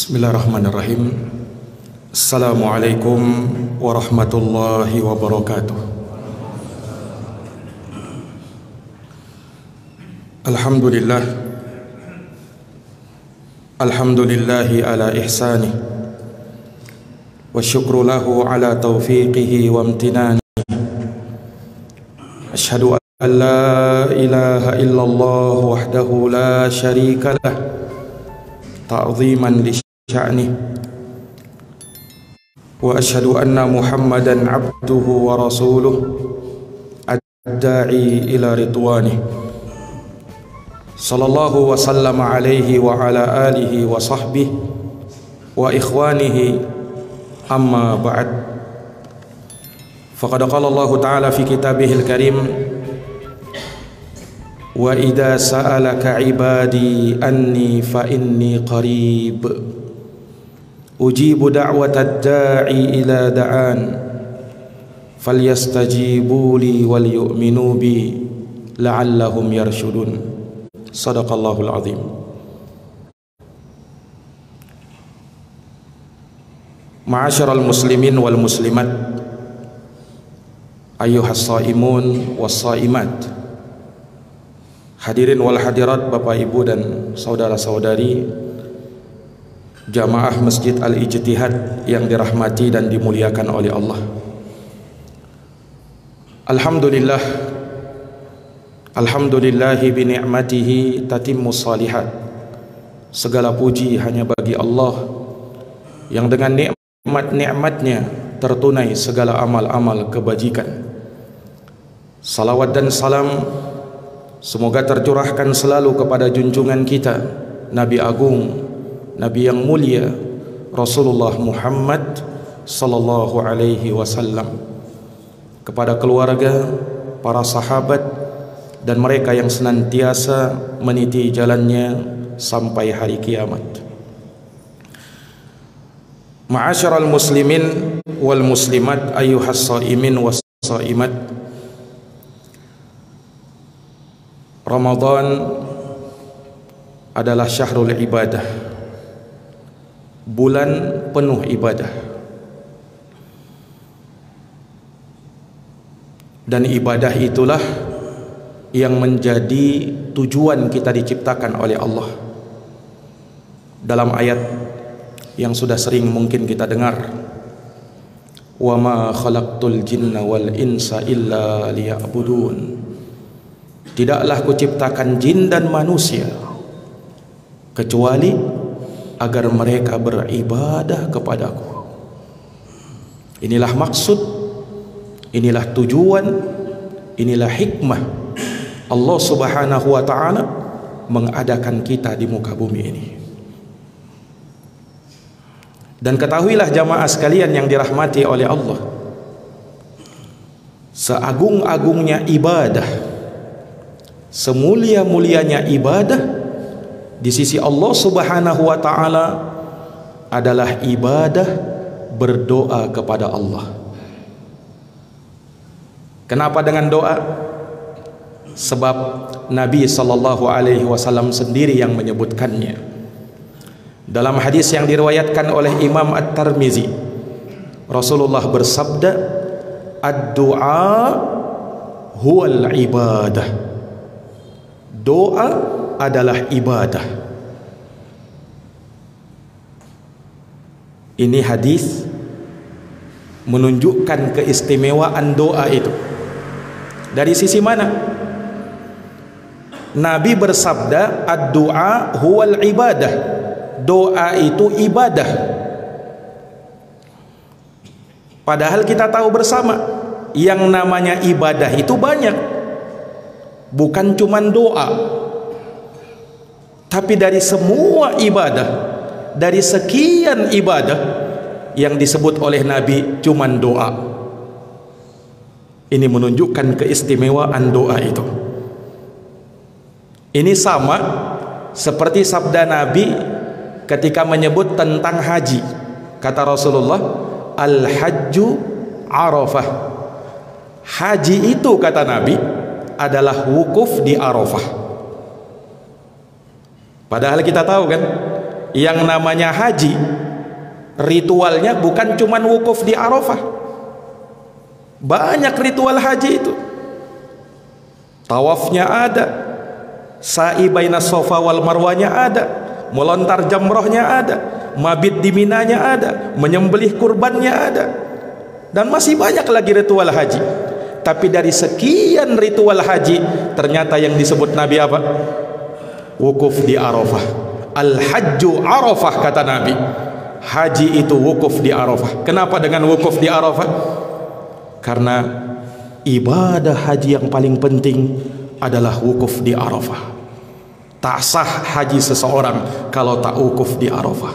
Bismillahirrahmanirrahim. Assalamualaikum warahmatullahi wabarakatuh. Alhamdulillah. Alhamdulillahi ala ihsani wa syukru lahu ala taufiqihi wa amtinani. Ashhadu an la ilaha illallah wahdahu la syarika lah ta'ziman li sya'nih wa asyhadu anna Muhammadan abduhu wa rasuluh ad-da'i ila ridwanih sallallahu wa sallama alaihi wa ala alihi wa sahbihi wa ikhwanihi amma ba'd. Faqad qala Allah ta'ala fi kitabihil karim wa idza sa'alaka ibadi anni fa inni qarib ujibu da'watad da'i ila da'an falyastajibu li wal yu'minu bi la'allahum yarshudun. Sadaqallahul azim. Ma'asyiral muslimin wal muslimat, ayyuhas shaimun was shaimat, hadirin wal hadirat, Bapak Ibu dan saudara-saudari jamaah Masjid Al-Ijtihad yang dirahmati dan dimuliakan oleh Allah. Alhamdulillah, alhamdulillahi bi ni'matihi tatimmus shalihat. Segala puji hanya bagi Allah yang dengan nikmat-nikmatnya tertunai segala amal-amal kebajikan. Salawat dan salam semoga tercurahkan selalu kepada junjungan kita, Nabi Agung, Nabi yang mulia, Rasulullah Muhammad sallallahu alaihi wasallam, kepada keluarga, para sahabat, dan mereka yang senantiasa meniti jalannya sampai hari kiamat. Ma'asyiral muslimin wal muslimat, ayyuhas shaimin was shaimat, Ramadan adalah syahrul ibadah, bulan penuh ibadah. Dan ibadah itulah yang menjadi tujuan kita diciptakan oleh Allah. Dalam ayat yang sudah sering mungkin kita dengar, wa ma khalaqtul jinna wal insa illa liya'budun, tidaklah kuciptakan jin dan manusia kecuali agar mereka beribadah kepadaku. Inilah maksud, inilah tujuan, inilah hikmah Allah subhanahu wa ta'ala mengadakan kita di muka bumi ini. Dan ketahuilah jamaah sekalian yang dirahmati oleh Allah, seagung-agungnya ibadah, semulia-mulianya ibadah di sisi Allah subhanahu wa ta'ala adalah ibadah berdoa kepada Allah. Kenapa dengan doa? Sebab Nabi sallallahu alaihi wasallam sendiri yang menyebutkannya. Dalam hadis yang diriwayatkan oleh Imam At-Tirmizi, Rasulullah bersabda, ad-du'a huwal ibadah. Doa adalah ibadah. Ini hadis menunjukkan keistimewaan doa itu. Dari sisi mana? Nabi bersabda, ad-du'a huwal ibadah. Doa itu ibadah. Padahal kita tahu bersama, yang namanya ibadah itu banyak, bukan cuman doa. Tapi dari semua ibadah, dari sekian ibadah, yang disebut oleh Nabi cuman doa. Ini menunjukkan keistimewaan doa itu. Ini sama seperti sabda Nabi ketika menyebut tentang haji. Kata Rasulullah, al-hajju arafah. Haji itu, kata Nabi, adalah wukuf di Arafah. Padahal kita tahu kan, Yang namanya haji, ritualnya bukan cuman wukuf di Arafah. Banyak ritual haji itu. Tawafnya ada, sa'i baina Safa wal Marwanya ada, melontar jamrohnya ada, mabit di Minanya ada, menyembelih kurbannya ada, dan masih banyak lagi ritual haji. Tapi dari sekian ritual haji, ternyata yang disebut Nabi apa? Wukuf di Arafah. Al-hajju Arafah, kata Nabi. Haji itu wukuf di Arafah. Kenapa dengan wukuf di Arafah? Karena ibadah haji yang paling penting adalah wukuf di Arafah. Tak sah haji seseorang kalau tak wukuf di Arafah.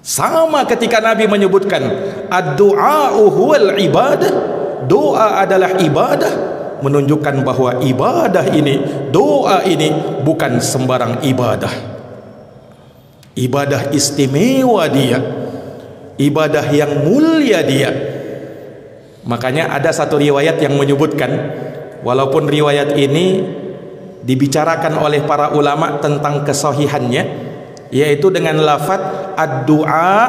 Sama ketika Nabi menyebutkan ad-du'a'u huwal ibadah, doa adalah ibadah, menunjukkan bahwa ibadah ini, doa ini bukan sembarang ibadah. Ibadah istimewa dia, ibadah yang mulia dia. Makanya ada satu riwayat yang menyebutkan, walaupun riwayat ini dibicarakan oleh para ulama tentang kesahihannya, yaitu dengan lafaz ad-du'a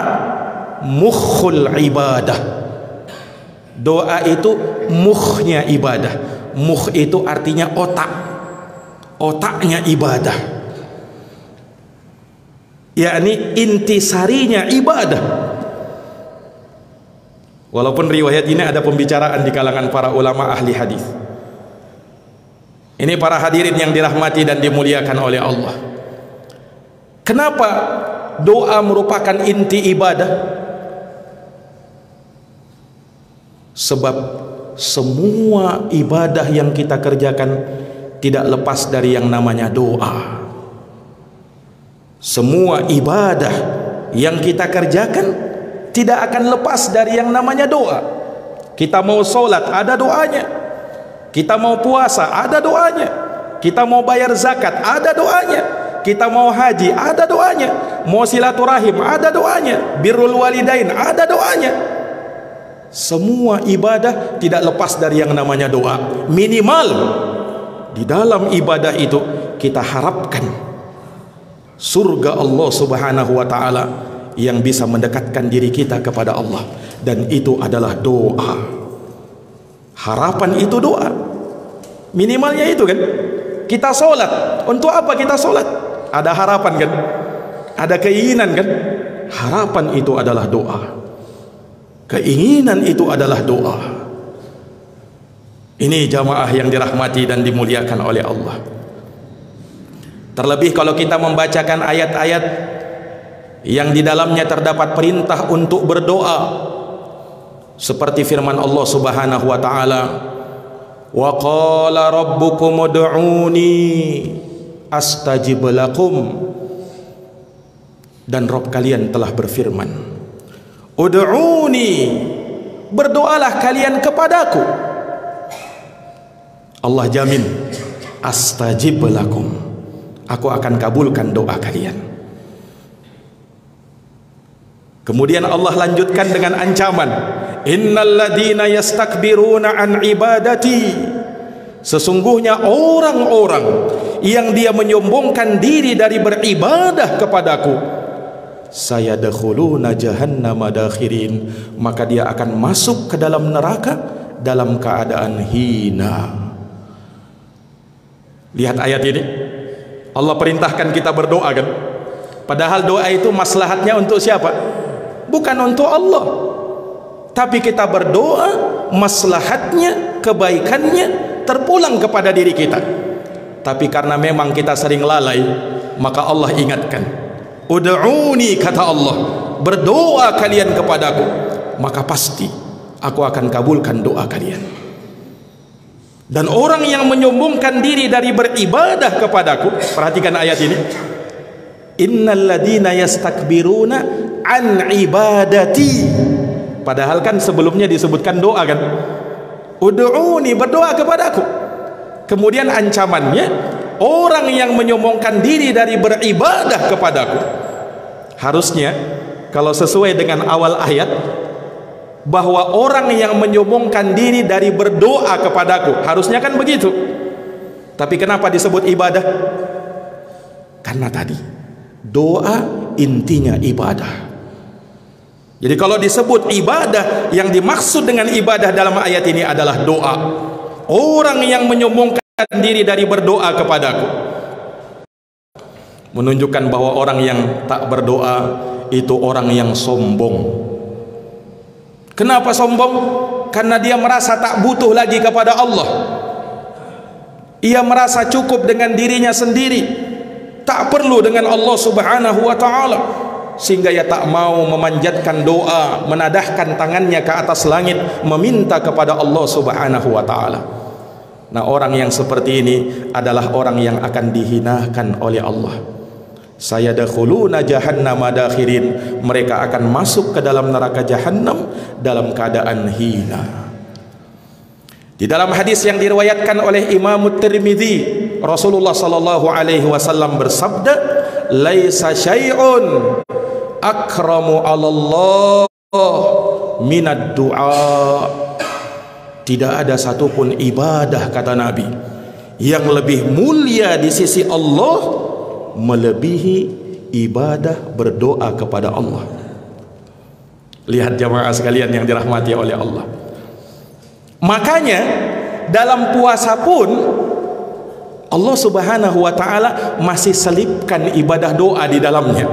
mukhul ibadah. Doa itu mukhnya ibadah. Mukh itu artinya otak, otaknya ibadah, yakni intisarinya ibadah. Walaupun riwayat ini ada pembicaraan di kalangan para ulama ahli hadis. Ini para hadirin yang dirahmati dan dimuliakan oleh Allah. Kenapa doa merupakan inti ibadah? Sebab semua ibadah yang kita kerjakan tidak lepas dari yang namanya doa. Semua ibadah yang kita kerjakan tidak akan lepas dari yang namanya doa. Kita mau sholat, ada doanya. Kita mau puasa, ada doanya. Kita mau bayar zakat, ada doanya. Kita mau haji, ada doanya. Mau silaturahim, ada doanya. Birrul walidain, ada doanya. Semua ibadah tidak lepas dari yang namanya doa. Minimal di dalam ibadah itu kita harapkan surga Allah Subhanahu wa taala yang bisa mendekatkan diri kita kepada Allah, dan itu adalah doa. Harapan itu doa. Minimalnya itu kan. Kita sholat, untuk apa kita sholat? Ada harapan kan? Ada keinginan kan? Harapan itu adalah doa. Keinginan itu adalah doa. Ini jamaah yang dirahmati dan dimuliakan oleh Allah. Terlebih kalau kita membacakan ayat-ayat yang di dalamnya terdapat perintah untuk berdoa, seperti firman Allah Subhanahu wa taala, wa qala rabbukum ud'uni astajib lakum, dan Rabb kalian telah berfirman, ud'uni, berdoalah kalian kepadaku. Allah jamin, astajib lakum, aku akan kabulkan doa kalian. Kemudian Allah lanjutkan dengan ancaman, innal ladina yastakbiruna an ibadati, sesungguhnya orang-orang yang dia menyombongkan diri dari beribadah kepadaku, sayadkhuluna jahannama dakhirin, maka dia akan masuk ke dalam neraka dalam keadaan hina. Lihat ayat ini, Allah perintahkan kita berdoa kan, padahal doa itu maslahatnya untuk siapa? Bukan untuk Allah, tapi kita berdoa maslahatnya, kebaikannya terpulang kepada diri kita. Tapi karena memang kita sering lalai, maka Allah ingatkan, ud'uni, kata Allah, berdoa kalian kepadaku, maka pasti aku akan kabulkan doa kalian. Dan orang yang menyombongkan diri dari beribadah kepadaku, perhatikan ayat ini, innal ladina yastakbiruna an ibadati, padahal kan sebelumnya disebutkan doa kan, ud'uni, berdoa kepadaku. Kemudian ancamannya, orang yang menyombongkan diri dari beribadah kepadaku, harusnya kalau sesuai dengan awal ayat, bahwa orang yang menyombongkan diri dari berdoa kepadaku, harusnya kan begitu. Tapi kenapa disebut ibadah? Karena tadi Doa intinya ibadah. Jadi kalau disebut ibadah, yang dimaksud dengan ibadah dalam ayat ini adalah doa. Orang yang menyombongkan diri dari berdoa kepadaku, menunjukkan bahwa orang yang tak berdoa itu orang yang sombong. Kenapa sombong? Karena dia merasa tak butuh lagi kepada Allah. Ia merasa cukup dengan dirinya sendiri, tak perlu dengan Allah Subhanahu wa ta'ala, sehingga ia tak mau memanjatkan doa, menadahkan tangannya ke atas langit, meminta kepada Allah Subhanahu wa ta'ala. Nah, orang yang seperti ini adalah orang yang akan dihinakan oleh Allah. Sayadkhuluna jahannama dakhirin, mereka akan masuk ke dalam neraka jahannam dalam keadaan hina. Di dalam hadis yang diriwayatkan oleh Imam Tirmidzi, Rasulullah sallallahu alaihi wasallam bersabda, "Laisa syai'un akramu 'alallah minad du'a." Tidak ada satupun ibadah, kata Nabi, yang lebih mulia di sisi Allah melebihi ibadah berdoa kepada Allah. Lihat jamaah sekalian yang dirahmati oleh Allah. Makanya dalam puasa pun Allah Subhanahu wa ta'ala masih selipkan ibadah doa di dalamnya.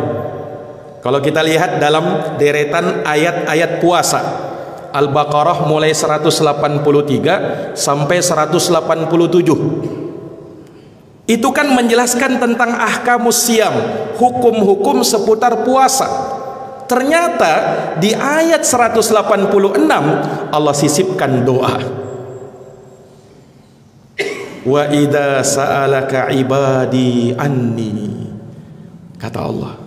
Kalau kita lihat dalam deretan ayat-ayat puasa, Al-Baqarah mulai 183 sampai 187, itu kan menjelaskan tentang ahkamus siyam, hukum-hukum seputar puasa. Ternyata di ayat 186 Allah sisipkan doa. Wa idza sa'alaka ibadi anni, kata Allah,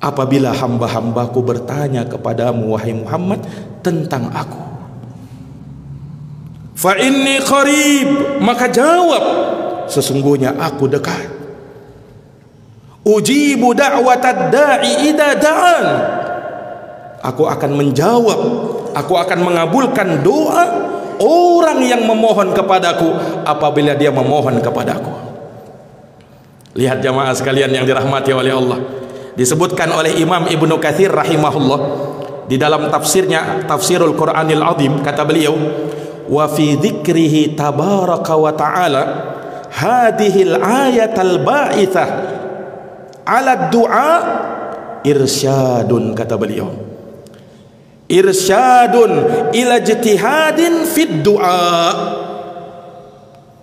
apabila hamba-hambaku bertanya kepadamu wahai Muhammad tentang aku, fa inni qarib, maka jawab, sesungguhnya aku dekat. Ujibu da'watad da'i idza da'an, aku akan menjawab, aku akan mengabulkan doa orang yang memohon kepadaku apabila dia memohon kepadaku. Lihat jamaah sekalian yang dirahmati oleh Allah, disebutkan oleh Imam Ibnu Katsir rahimahullah di dalam tafsirnya Tafsirul Qur'anil Azim, kata beliau, wa fi dzikrihi tabaraka wa ta'ala hadhil ayatal ba'itsah ala du'a irsyadun, kata beliau, irsyadun ila ijtihadin fid du'a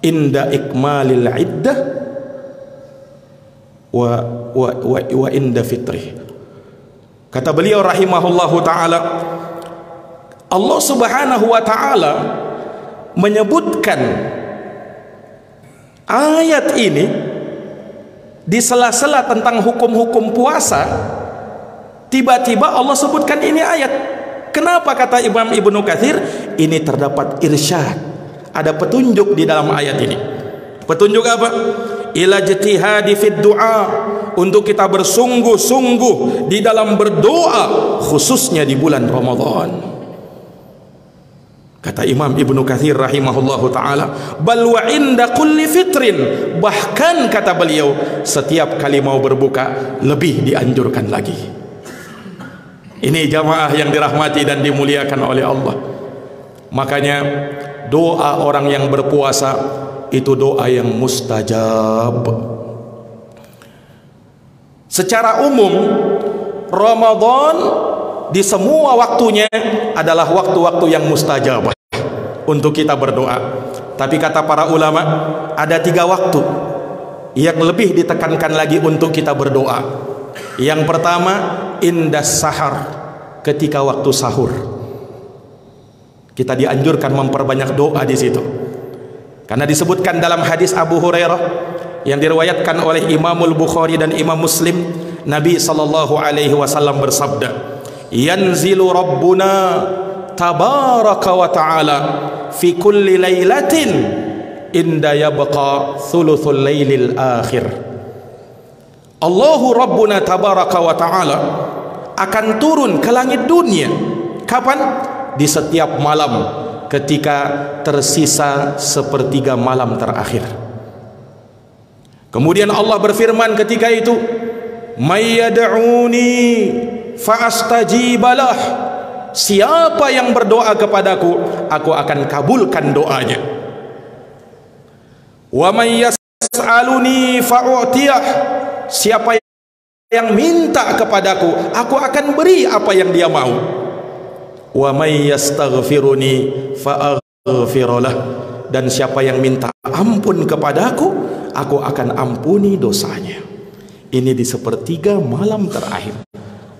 inda ikmalil iddah wa inda fitrih. Kata beliau rahimahullahu ta'ala, Allah Subhanahu wa ta'ala menyebutkan ayat ini di sela-sela tentang hukum-hukum puasa. Tiba-tiba Allah sebutkan ini ayat. Kenapa, kata Imam Ibnu Katsir? Ini terdapat irsyad, ada petunjuk di dalam ayat ini. Petunjuk apa? Ila ijtihadi fid du'a, untuk kita bersungguh-sungguh di dalam berdoa, khususnya di bulan Ramadan. Kata Imam Ibnu Katsir rahimahullahu ta'ala, bal wa inda kulli fitrin, bahkan kata beliau setiap kali mau berbuka lebih dianjurkan lagi. Ini jamaah yang dirahmati dan dimuliakan oleh Allah. Makanya doa orang yang berpuasa itu doa yang mustajab. Secara umum Ramadan di semua waktunya adalah waktu-waktu yang mustajab untuk kita berdoa. Tapi kata para ulama, ada 3 waktu yang lebih ditekankan lagi untuk kita berdoa. Yang pertama, indas sahar, ketika waktu sahur. Kita dianjurkan memperbanyak doa di situ. Karena disebutkan dalam hadis Abu Hurairah yang diriwayatkan oleh Imamul Bukhari dan Imam Muslim, Nabi sallallahu alaihi wasallam bersabda, yanzilu rabbuna tabaraka wa ta'ala fi kulli lailatin inda yabqa thuluthul lailil akhir. Allahu rabbuna tabaraka wa ta'ala akan turun ke langit dunia. Kapan? Di setiap malam, ketika tersisa sepertiga malam terakhir. Kemudian Allah berfirman ketika itu, may yad'uni fa astajibalah, siapa yang berdoa kepadaku, aku akan kabulkan doanya. Wa may yas'aluni fa u'tiyah, siapa yang minta kepadaku, aku akan beri apa yang dia mau. Wa may yastaghfiruni fa aghfirlah, dan siapa yang minta ampun kepadaku, aku akan ampuni dosanya. Ini di sepertiga malam terakhir.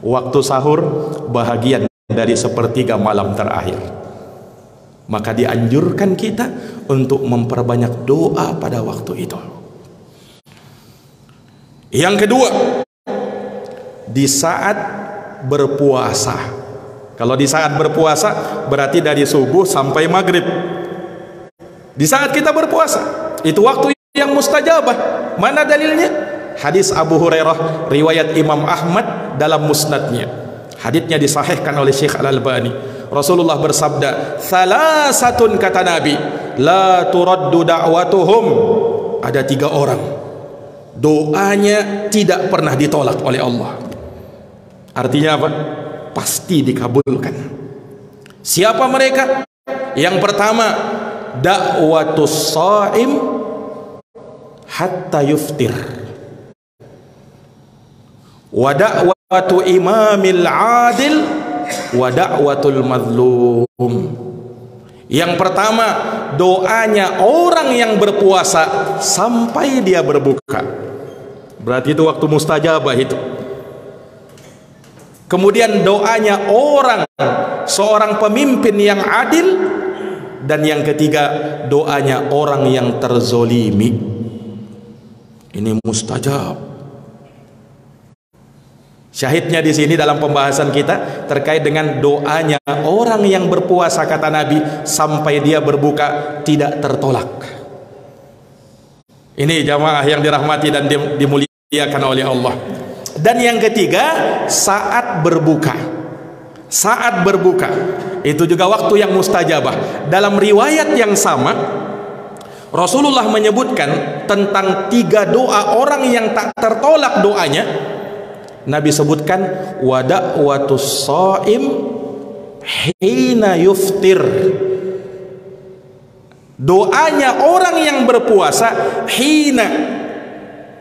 Waktu sahur bahagian dari sepertiga malam terakhir. Maka dianjurkan kita untuk memperbanyak doa pada waktu itu. Yang kedua, di saat berpuasa. Kalau di saat berpuasa berarti dari subuh sampai maghrib. Di saat kita berpuasa, itu waktu yang mustajabah. Mana dalilnya? Hadis Abu Hurairah riwayat Imam Ahmad dalam musnadnya. Hadisnya disahihkan oleh Syekh Al-Albani. Rasulullah bersabda, "Salasatun," kata Nabi, "la turaddu da'watuhum." Ada 3 orang, doanya tidak pernah ditolak oleh Allah. Artinya apa? Pasti dikabulkan. Siapa mereka? Yang pertama, da'watus shaim hatta yuftir, wa da'watu imamil adil, wa da'watul mazlum. Yang pertama, doanya orang yang berpuasa sampai dia berbuka. Berarti itu waktu mustajabah itu. Kemudian doanya orang, seorang pemimpin yang adil. Dan yang ketiga, doanya orang yang terzolimi. Ini mustajab. Syahidnya di sini dalam pembahasan kita terkait dengan doanya orang yang berpuasa, kata Nabi, sampai dia berbuka tidak tertolak. Ini jamaah yang dirahmati dan dimuliakan oleh Allah. Dan yang ketiga, saat berbuka. Saat berbuka itu juga waktu yang mustajabah. Dalam riwayat yang sama, Rasulullah menyebutkan tentang 3 doa orang yang tak tertolak doanya. Nabi sebutkan, wa da'watus shaim hina yuftir. Doanya orang yang berpuasa hina.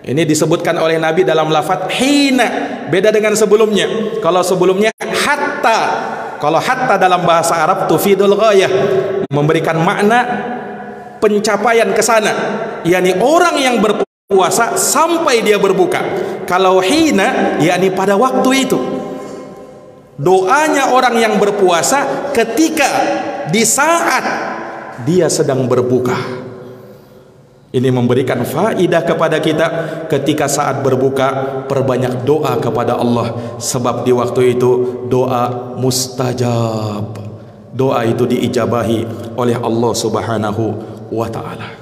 Ini disebutkan oleh Nabi dalam lafaz hina, beda dengan sebelumnya. Kalau sebelumnya hatta. Kalau hatta dalam bahasa Arab tufidul ghayah, memberikan makna pencapaian ke sana, yakni orang yang berpuasa sampai dia berbuka. Kalau hina, yakni pada waktu itu. Doanya orang yang berpuasa ketika di saat dia sedang berbuka. Ini memberikan faidah kepada kita ketika saat berbuka, perbanyak doa kepada Allah, sebab di waktu itu doa mustajab. Doa itu diijabahi oleh Allah Subhanahu wa ta'ala.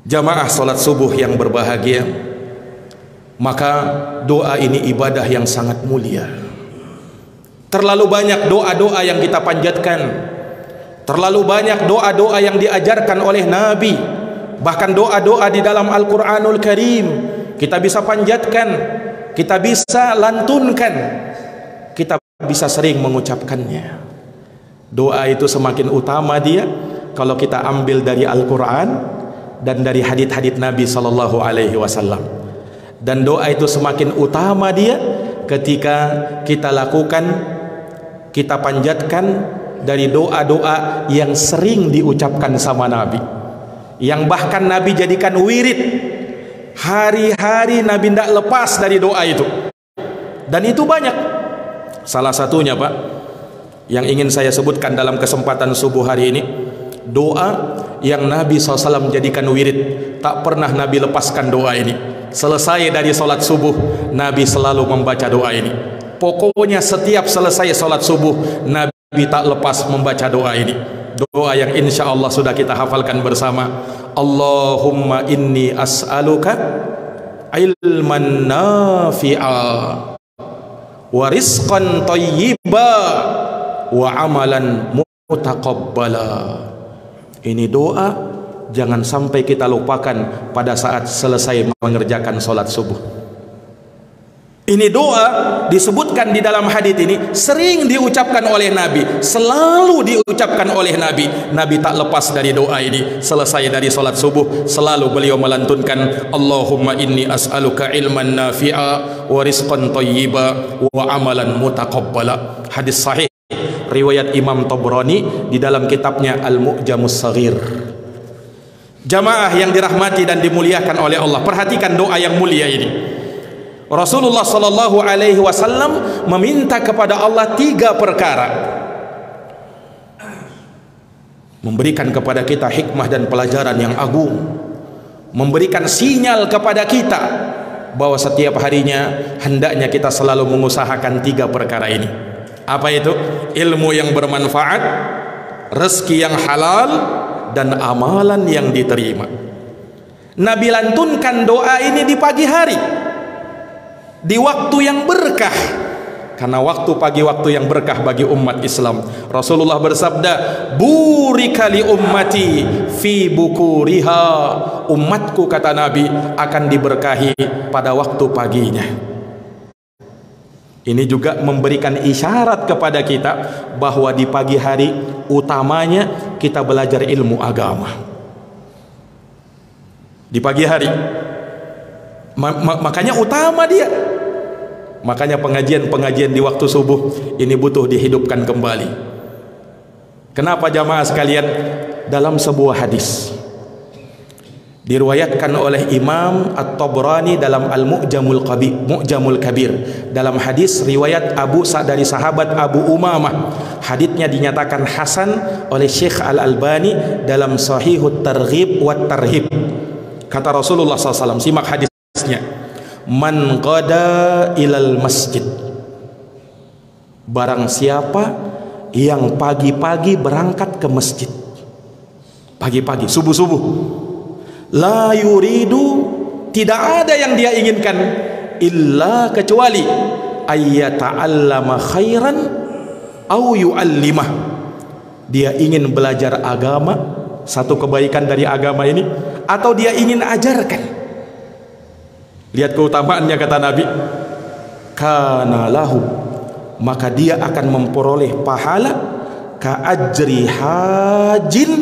Jamaah salat subuh yang berbahagia, maka doa ini ibadah yang sangat mulia. Terlalu banyak doa-doa yang kita panjatkan, terlalu banyak doa-doa yang diajarkan oleh Nabi, bahkan doa-doa di dalam Al-Quranul Karim kita bisa panjatkan, kita bisa lantunkan, kita bisa sering mengucapkannya. Doa itu semakin utama dia kalau kita ambil dari Al-Quran dan dari hadits-hadits Nabi sallallahu alaihi wasallam. Dan doa itu semakin utama dia ketika kita lakukan, kita panjatkan dari doa-doa yang sering diucapkan sama Nabi, yang bahkan Nabi jadikan wirid. Hari-hari Nabi tidak lepas dari doa itu. Dan itu banyak. Salah satunya, Pak, yang ingin saya sebutkan dalam kesempatan subuh hari ini, doa yang Nabi SAW jadikan wirid. Tak pernah Nabi lepaskan doa ini. Selesai dari solat subuh, Nabi selalu membaca doa ini. Pokoknya setiap selesai solat subuh, Nabi tak lepas membaca doa ini. Doa yang insya Allah sudah kita hafalkan bersama. Allahumma inni as'aluka ilman nafi'a wa rizqan tayyiba wa amalan mutaqabbala. Ini doa jangan sampai kita lupakan pada saat selesai mengerjakan sholat subuh. Ini doa disebutkan di dalam hadis ini, sering diucapkan oleh Nabi, selalu diucapkan oleh Nabi. Nabi tak lepas dari doa ini. Selesai dari sholat subuh, selalu beliau melantunkan, Allahumma inni as'aluka ilman nafi'a wa rizqan thayyiba wa amalan mutaqabbala. Hadis sahih riwayat Imam Tabrani di dalam kitabnya Al-Mu'jamus Shaghir. Jamaah yang dirahmati dan dimuliakan oleh Allah, perhatikan doa yang mulia ini. Rasulullah sallallahu alaihi wasallam meminta kepada Allah 3 perkara. Memberikan kepada kita hikmah dan pelajaran yang agung, memberikan sinyal kepada kita bahwa setiap harinya hendaknya kita selalu mengusahakan 3 perkara ini. Apa itu? Ilmu yang bermanfaat, rezeki yang halal, dan amalan yang diterima. Nabi lantunkan doa ini di pagi hari, di waktu yang berkah, karena waktu pagi waktu yang berkah bagi umat Islam. Rasulullah bersabda, burika li ummati fi bukuriha. Umatku, kata Nabi, akan diberkahi pada waktu paginya. Ini juga memberikan isyarat kepada kita bahwa di pagi hari utamanya kita belajar ilmu agama. Di pagi hari makanya utama dia. Makanya pengajian-pengajian di waktu subuh ini butuh dihidupkan kembali. Kenapa jamaah sekalian? Dalam sebuah hadis diriwayatkan oleh Imam At-Tabrani dalam Al-Mu'jamul Kabir, dalam hadis riwayat Abu Sa'd dari sahabat Abu Umamah, haditsnya dinyatakan hasan oleh Syekh Al-Albani dalam Sahihut Targhib wa Tarhib. Kata Rasulullah SAW, simak hadisnya, man qada ilal masjid, barang siapa yang pagi-pagi berangkat ke masjid, pagi-pagi, subuh-subuh, la yuridu, tidak ada yang dia inginkan, illa kecuali ayyata'allama khairan au yu'allimah, dia ingin belajar agama, satu kebaikan dari agama ini, atau dia ingin ajarkan. Lihat keutamaannya, kata Nabi, kana lahu, maka dia akan memperoleh pahala ka ajri hajin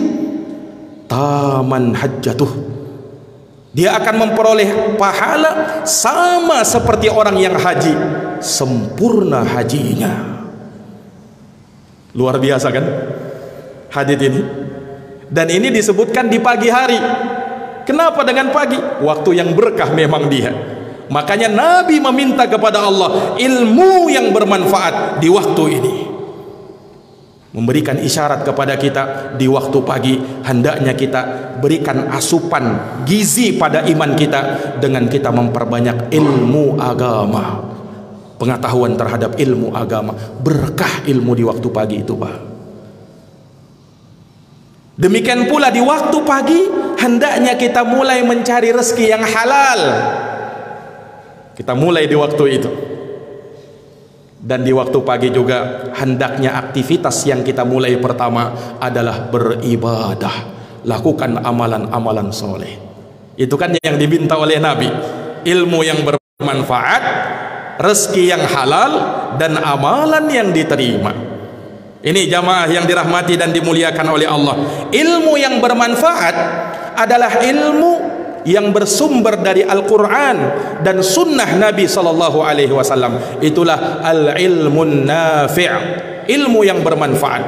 taman hajjatuh, dia akan memperoleh pahala sama seperti orang yang haji, sempurna hajinya. Luar biasa kan hadits ini? Dan ini disebutkan di pagi hari. Kenapa dengan pagi? Waktu yang berkah memang dia. Makanya Nabi meminta kepada Allah ilmu yang bermanfaat di waktu ini. Memberikan isyarat kepada kita di waktu pagi hendaknya kita berikan asupan gizi pada iman kita dengan kita memperbanyak ilmu agama, pengetahuan terhadap ilmu agama. Berkah ilmu di waktu pagi itu, Pak. Demikian pula di waktu pagi hendaknya kita mulai mencari rezeki yang halal. Kita mulai di waktu itu. Dan di waktu pagi juga hendaknya aktivitas yang kita mulai pertama adalah beribadah. Lakukan amalan-amalan soleh. Itu kan yang diminta oleh Nabi. Ilmu yang bermanfaat, rezeki yang halal, dan amalan yang diterima. Ini jamaah yang dirahmati dan dimuliakan oleh Allah. Ilmu yang bermanfaat adalah ilmu yang bersumber dari Al-Quran dan sunnah Nabi SAW. Itulah al-ilmun nafi', ilmu yang bermanfaat.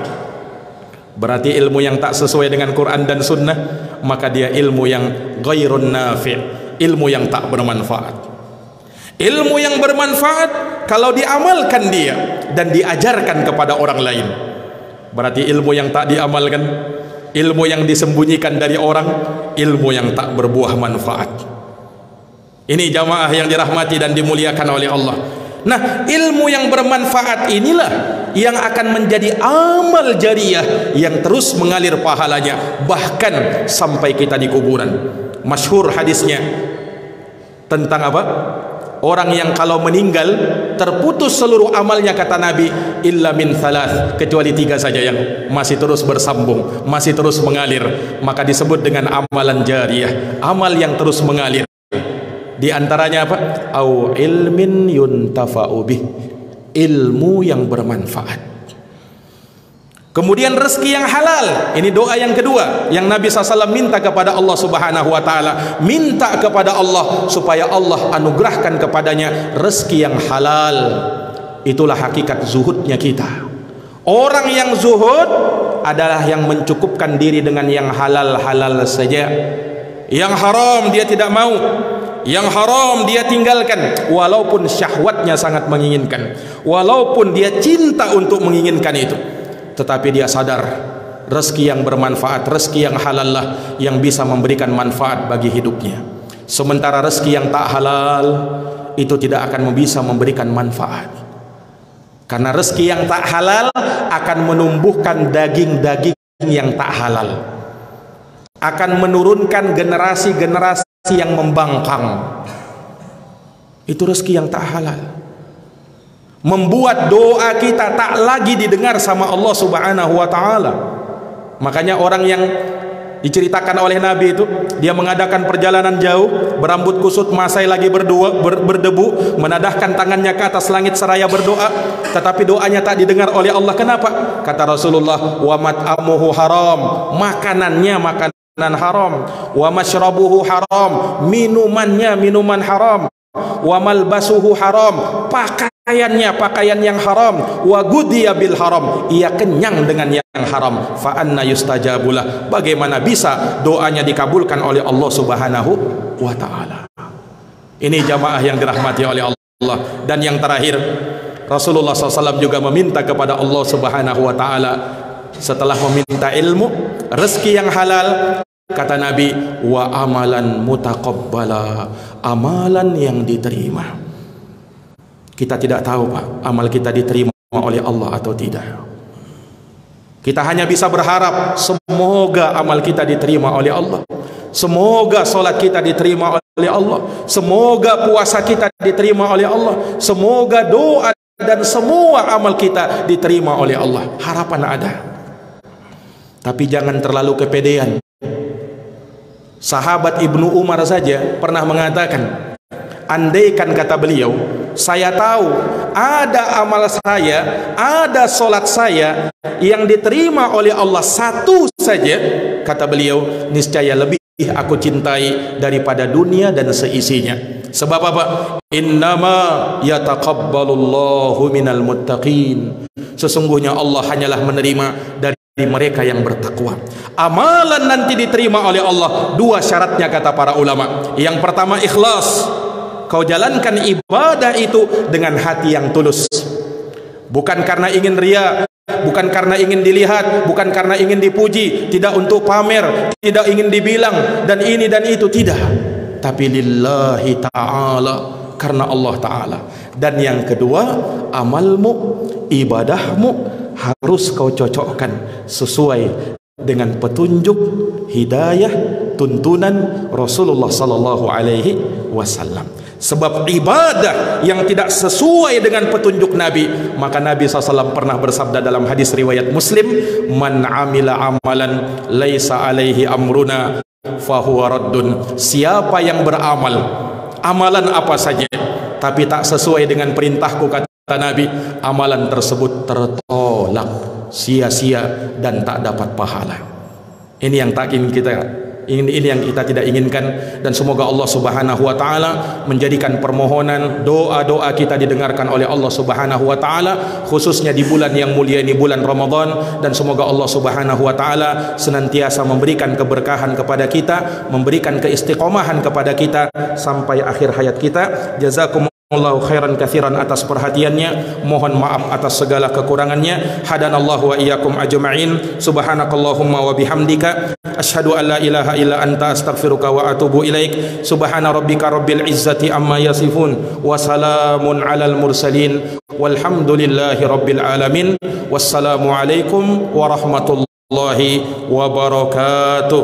Berarti ilmu yang tak sesuai dengan Quran dan sunnah, maka dia ilmu yang ghairun nafi', ilmu yang tak bermanfaat. Ilmu yang bermanfaat kalau diamalkan dia dan diajarkan kepada orang lain. Berarti ilmu yang tak diamalkan, ilmu yang disembunyikan dari orang, ilmu yang tak berbuah manfaat. Ini jamaah yang dirahmati dan dimuliakan oleh Allah. Nah, ilmu yang bermanfaat inilah yang akan menjadi amal jariyah yang terus mengalir pahalanya bahkan sampai kita di kuburan. Masyhur hadisnya tentang apa? Orang yang kalau meninggal terputus seluruh amalnya, kata Nabi, illa min thalath, kecuali 3 saja yang masih terus bersambung, masih terus mengalir, maka disebut dengan amalan jariyah, amal yang terus mengalir. Di antaranya apa? Au ilmin yuntafa'u bih, ilmu yang bermanfaat. Kemudian rezeki yang halal. Ini doa yang kedua yang Nabi SAW minta kepada Allah Subhanahu wa ta'ala. Minta kepada Allah supaya Allah anugerahkan kepadanya rezeki yang halal. Itulah hakikat zuhudnya kita. Orang yang zuhud adalah yang mencukupkan diri dengan yang halal-halal saja. Yang haram dia tidak mau, yang haram dia tinggalkan, walaupun syahwatnya sangat menginginkan, walaupun dia cinta untuk menginginkan itu, tetapi dia sadar rezeki yang bermanfaat, rezeki yang halal lah yang bisa memberikan manfaat bagi hidupnya. Sementara rezeki yang tak halal itu tidak akan bisa memberikan manfaat, karena rezeki yang tak halal akan menumbuhkan daging-daging yang tak halal, akan menurunkan generasi-generasi yang membangkang. Itu rezeki yang tak halal, membuat doa kita tak lagi didengar sama Allah Subhanahu wa ta'ala. Makanya orang yang diceritakan oleh Nabi itu, dia mengadakan perjalanan jauh, berambut kusut, masai lagi berdebu, menadahkan tangannya ke atas langit seraya berdoa, tetapi doanya tak didengar oleh Allah. Kenapa? Kata Rasulullah, wa mat'amuhu haram, makanannya makanan haram, wa mashrabuhu haram, minumannya minuman haram, wa malbasuhu haram, pakaiannya pakaian yang haram, wa gudiya bil haram, ia kenyang dengan yang haram, fa anna yustajabulah, bagaimana bisa doanya dikabulkan oleh Allah Subhanahu wa ta'ala. Ini jamaah yang dirahmati oleh Allah. Dan yang terakhir, Rasulullah SAW juga meminta kepada Allah Subhanahu wa ta'ala, setelah meminta ilmu, rezeki yang halal, kata Nabi, wa amalan mutaqabbala, amalan yang diterima. Kita tidak tahu, Pak, amal kita diterima oleh Allah atau tidak. Kita hanya bisa berharap semoga amal kita diterima oleh Allah, semoga solat kita diterima oleh Allah, semoga puasa kita diterima oleh Allah, semoga doa dan semua amal kita diterima oleh Allah. Harapan ada, tapi jangan terlalu kepedean. Sahabat Ibnu Umar saja pernah mengatakan, andaikan, kata beliau, saya tahu ada amal saya, ada solat saya yang diterima oleh Allah satu saja, kata beliau, niscaya lebih aku cintai daripada dunia dan seisinya. Sebab apa? Innama yataqabbalullahu minal muttaqin, sesungguhnya Allah hanyalah menerima dari mereka yang bertakwa. Amalan nanti diterima oleh Allah, 2 syaratnya kata para ulama. Yang pertama, ikhlas. Kau jalankan ibadah itu dengan hati yang tulus, bukan karena ingin ria, bukan karena ingin dilihat, bukan karena ingin dipuji, tidak untuk pamer, tidak ingin dibilang dan ini dan itu, tidak, tapi lillahi ta'ala, karena Allah Ta'ala. Dan yang kedua, amalmu, ibadahmu harus kau cocokkan sesuai dengan petunjuk, hidayah, tuntunan Rasulullah sallallahu alaihi wasallam. Sebab ibadah yang tidak sesuai dengan petunjuk Nabi, maka Nabi SAW pernah bersabda dalam hadis riwayat Muslim, man amila amalan laisa alaihi amruna fahuwa raddun. Siapa yang beramal amalan apa saja tapi tak sesuai dengan perintahku, kata Nabi, amalan tersebut tertolak, sia-sia dan tak dapat pahala. Ini yang tak ingin kita, ini yang kita tidak inginkan. Dan semoga Allah Subhanahu wa ta'ala menjadikan permohonan doa-doa kita didengarkan oleh Allah Subhanahu wa ta'ala, khususnya di bulan yang mulia ini, bulan Ramadan. Dan semoga Allah Subhanahu wa ta'ala senantiasa memberikan keberkahan kepada kita, memberikan keistiqomahan kepada kita sampai akhir hayat kita. Jazakumullahu khairan katsiran atas perhatiannya. Mohon maaf atas segala kekurangannya. Hadanallahu wa iyyakum ajma'in. Subhanakallahumma wa bihamdika asyhadu an la ilaha illa anta astaghfiruka wa atubu ilaik. Subhana rabbika rabbil izzati amma yasifun wa salamun alal mursalin walhamdulillahi rabbil alamin. Wassalamu alaikum warahmatullahi wabarakatuh.